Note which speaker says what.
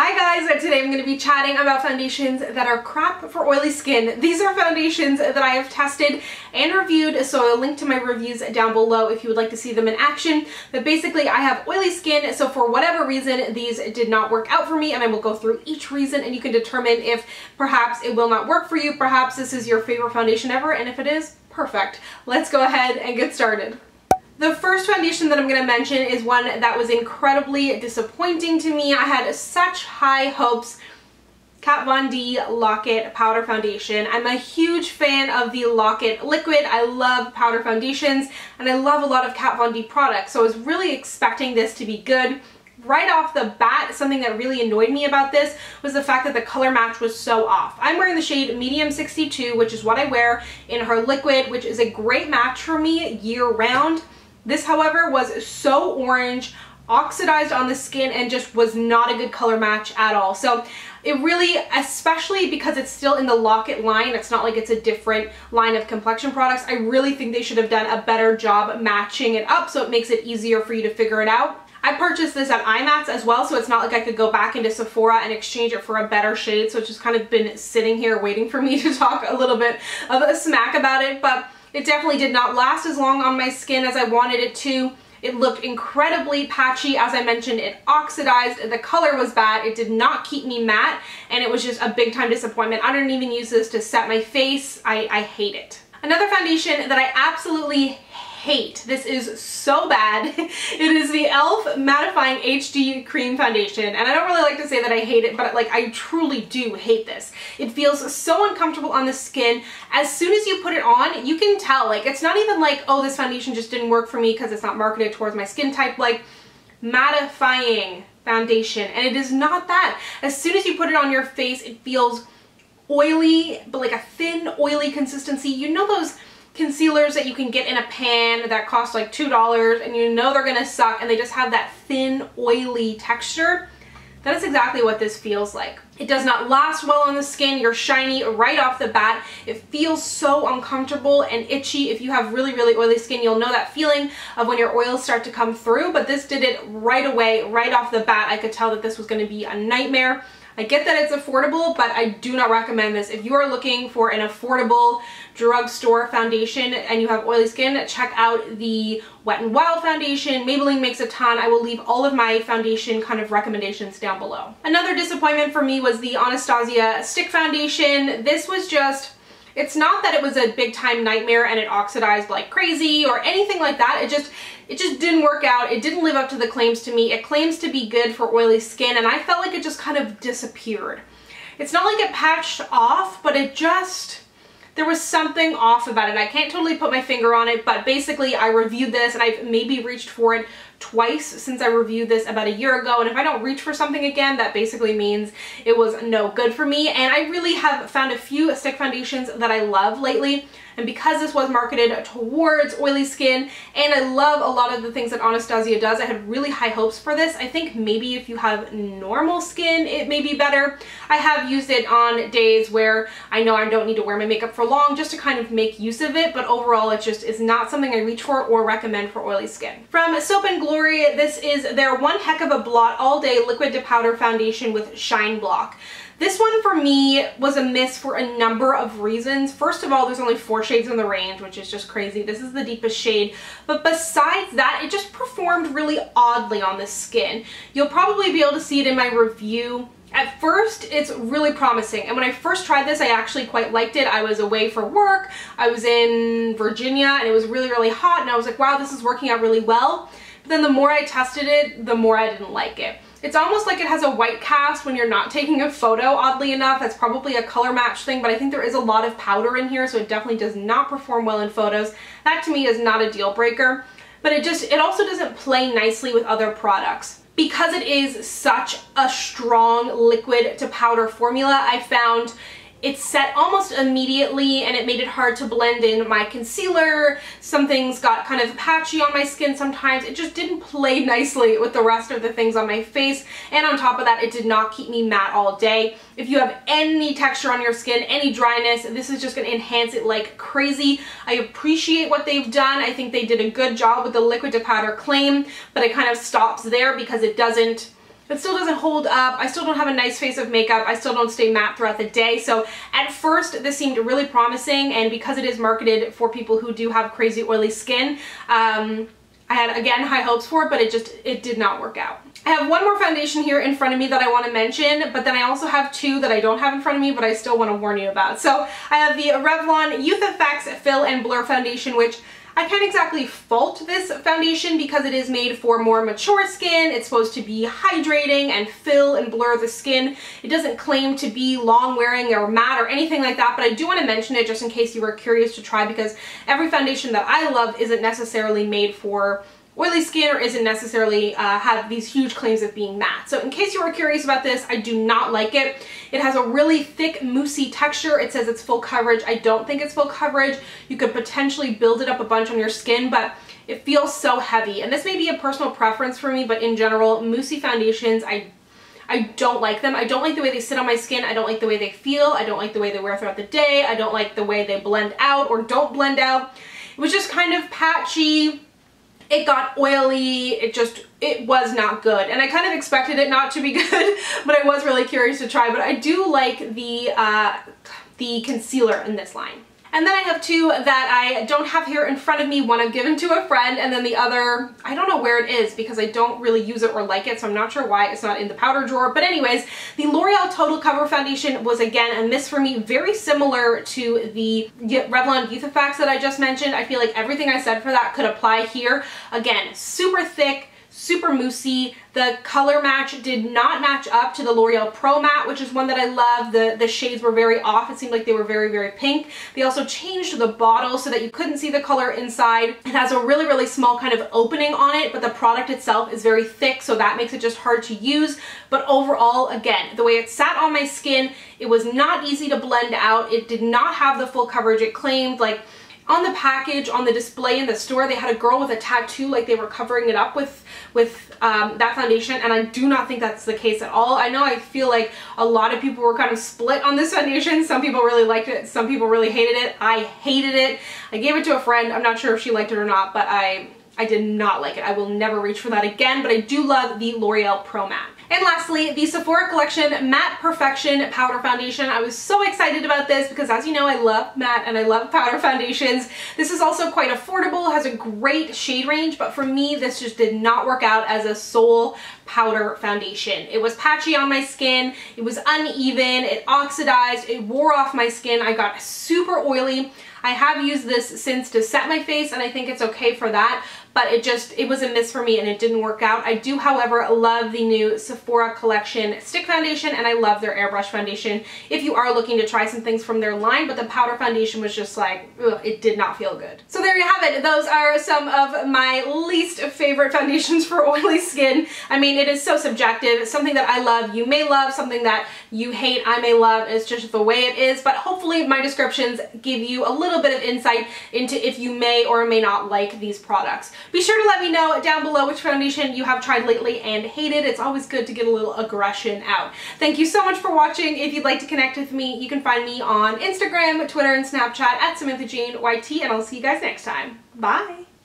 Speaker 1: Hi guys, today I'm going to be chatting about foundations that are crap for oily skin. These are foundations that I have tested and reviewed, so I'll link to my reviews down below if you would like to see them in action. But basically I have oily skin, so for whatever reason these did not work out for me, and I will go through each reason and you can determine if perhaps it will not work for you. Perhaps this is your favorite foundation ever, and if it is, perfect. Let's go ahead and get started. The first foundation that I'm going to mention is one that was incredibly disappointing to me. I had such high hopes. Kat Von D Lock-It Powder Foundation. I'm a huge fan of the Lock-It liquid. I love powder foundations and I love a lot of Kat Von D products, so I was really expecting this to be good. Right off the bat, something that really annoyed me about this was the fact that the color match was so off. I'm wearing the shade Medium 62, which is what I wear in her liquid, which is a great match for me year round. This, however, was so orange, oxidized on the skin, and just was not a good color match at all. So it really, especially because it's still in the Lock-It line, it's not like it's a different line of complexion products, I really think they should have done a better job matching it up so it makes it easier for you to figure it out. I purchased this at IMATS as well, so it's not like I could go back into Sephora and exchange it for a better shade, so it's just kind of been sitting here waiting for me to talk a little bit of a smack about it, but it definitely did not last as long on my skin as I wanted it to. It looked incredibly patchy. As I mentioned, it oxidized, the color was bad, it did not keep me matte, and it was just a big time disappointment. I don't even use this to set my face. I hate it. Another foundation that I absolutely hate, this is so bad, it is the e.l.f. Mattifying HD Cream Foundation, and I don't really like to say that I hate it, but like I truly do hate this. It feels so uncomfortable on the skin. As soon as you put it on, you can tell, like it's not even like, oh, this foundation just didn't work for me because it's not marketed towards my skin type, like mattifying foundation, and it is not that. As soon as you put it on your face, it feels oily, but like a thin, oily consistency. You know those concealers that you can get in a pan that cost like $2 and you know they're gonna suck and they just have that thin, oily texture? That is exactly what this feels like. It does not last well on the skin. You're shiny right off the bat. It feels so uncomfortable and itchy. If you have really, really oily skin, you'll know that feeling of when your oils start to come through, but this did it right away, right off the bat. I could tell that this was gonna be a nightmare. I get that it's affordable, but I do not recommend this. If you are looking for an affordable drugstore foundation and you have oily skin, check out the Wet n Wild foundation. Maybelline makes a ton. I will leave all of my foundation kind of recommendations down below. Another disappointment for me was the Anastasia Stick Foundation. This was just, it's not that it was a big time nightmare and it oxidized like crazy or anything like that. It just didn't work out. It didn't live up to the claims to me. It claims to be good for oily skin, and I felt like it just kind of disappeared. It's not like it patched off, but it just, there was something off about it. I can't totally put my finger on it, but basically I reviewed this and I've maybe reached for it twice since I reviewed this about a year ago, and if I don't reach for something again, that basically means it was no good for me. And I really have found a few stick foundations that I love lately, and because this was marketed towards oily skin and I love a lot of the things that Anastasia does, I had really high hopes for this. I think maybe if you have normal skin it may be better. I have used it on days where I know I don't need to wear my makeup for long just to kind of make use of it, but overall it just is not something I reach for or recommend for oily skin. From Soap & Glory, this is their One Heck of a Blot All Day Liquid to Powder Foundation with Shine Block. This one for me was a miss for a number of reasons. First of all, there's only 4 shades in the range, which is just crazy. This is the deepest shade. But besides that, it just performed really oddly on the skin. You'll probably be able to see it in my review. At first, it's really promising, and when I first tried this, I actually quite liked it. I was away for work, I was in Virginia, and it was really, really hot, and I was like, wow, this is working out really well. But then the more I tested it, the more I didn't like it. It's almost like it has a white cast when you're not taking a photo, oddly enough. That's probably a color match thing, but I think there is a lot of powder in here, so it definitely does not perform well in photos. That to me is not a deal breaker, but it also doesn't play nicely with other products. Because it is such a strong liquid to powder formula, I found it set almost immediately and it made it hard to blend in my concealer. Some things got kind of patchy on my skin sometimes. It just didn't play nicely with the rest of the things on my face, and on top of that, it did not keep me matte all day. If you have any texture on your skin, any dryness, this is just going to enhance it like crazy. I appreciate what they've done. I think they did a good job with the liquid to powder claim, but it kind of stops there because it doesn't It still doesn't hold up. I still don't have a nice face of makeup. I still don't stay matte throughout the day. So at first this seemed really promising, and because it is marketed for people who do have crazy oily skin, I had, again, high hopes for it, but it did not work out. I have one more foundation here in front of me that I want to mention, but then I also have two that I don't have in front of me, but I still want to warn you about. So I have the Revlon Youth Effects Fill and Blur Foundation, which I can't exactly fault this foundation because it is made for more mature skin. It's supposed to be hydrating and fill and blur the skin. It doesn't claim to be long wearing or matte or anything like that, but I do want to mention it just in case you were curious to try, because every foundation that I love isn't necessarily made for oily skin or isn't necessarily have these huge claims of being matte. So in case you were curious about this, I do not like it. It has a really thick, moussey texture. It says it's full coverage. I don't think it's full coverage. You could potentially build it up a bunch on your skin, but it feels so heavy. And this may be a personal preference for me, but in general, moussey foundations, I don't like them. I don't like the way they sit on my skin. I don't like the way they feel. I don't like the way they wear throughout the day. I don't like the way they blend out or don't blend out. It was just kind of patchy. It got oily, it was not good. And I kind of expected it not to be good, but I was really curious to try. But I do like the concealer in this line. And then I have two that I don't have here in front of me. One I've given to a friend, and then the other, I don't know where it is because I don't really use it or like it, so I'm not sure why it's not in the powder drawer. But anyways, the L'Oreal Total Cover Foundation was, again, a miss for me. Very similar to the Revlon Youth Effects that I just mentioned. I feel like everything I said for that could apply here. Again, super thick, super moussey. The color match did not match up to the L'Oreal Pro Matte, which is one that I love. The shades were very off. It seemed like they were very, very pink. They also changed the bottle so that you couldn't see the color inside. It has a really, really small kind of opening on it, but the product itself is very thick, so that makes it just hard to use. But overall, again, the way it sat on my skin, it was not easy to blend out. It did not have the full coverage it claimed. Like, on the package, on the display in the store, they had a girl with a tattoo, like they were covering it up with that foundation, and I do not think that's the case at all. I feel like a lot of people were kind of split on this foundation. Some people really liked it, some people really hated it. I hated it. I gave it to a friend. I'm not sure if she liked it or not, but I did not like it. I will never reach for that again, but I do love the L'Oreal Pro Matte. And lastly, the Sephora Collection Matte Perfection Powder Foundation. I was so excited about this because, as you know, I love matte and I love powder foundations. This is also quite affordable, has a great shade range, but for me, this just did not work out as a sole powder foundation. It was patchy on my skin, it was uneven, it oxidized, it wore off my skin, I got super oily. I have used this since to set my face, and I think it's okay for that, but it was a miss for me and it didn't work out. I do, however, love the new Sephora Collection Stick Foundation, and I love their Airbrush Foundation if you are looking to try some things from their line, but the powder foundation was just like, ugh, it did not feel good. So there you have it. Those are some of my least favorite foundations for oily skin. I mean, it is so subjective. Something that I love, you may love. Something that you hate, I may love. It's just the way it is, but hopefully my descriptions give you a little bit of insight into if you may or may not like these products. Be sure to let me know down below which foundation you have tried lately and hated. It's always good to get a little aggression out. Thank you so much for watching. If you'd like to connect with me, you can find me on Instagram, Twitter, and Snapchat at SamanthaJaneYT, and I'll see you guys next time. Bye!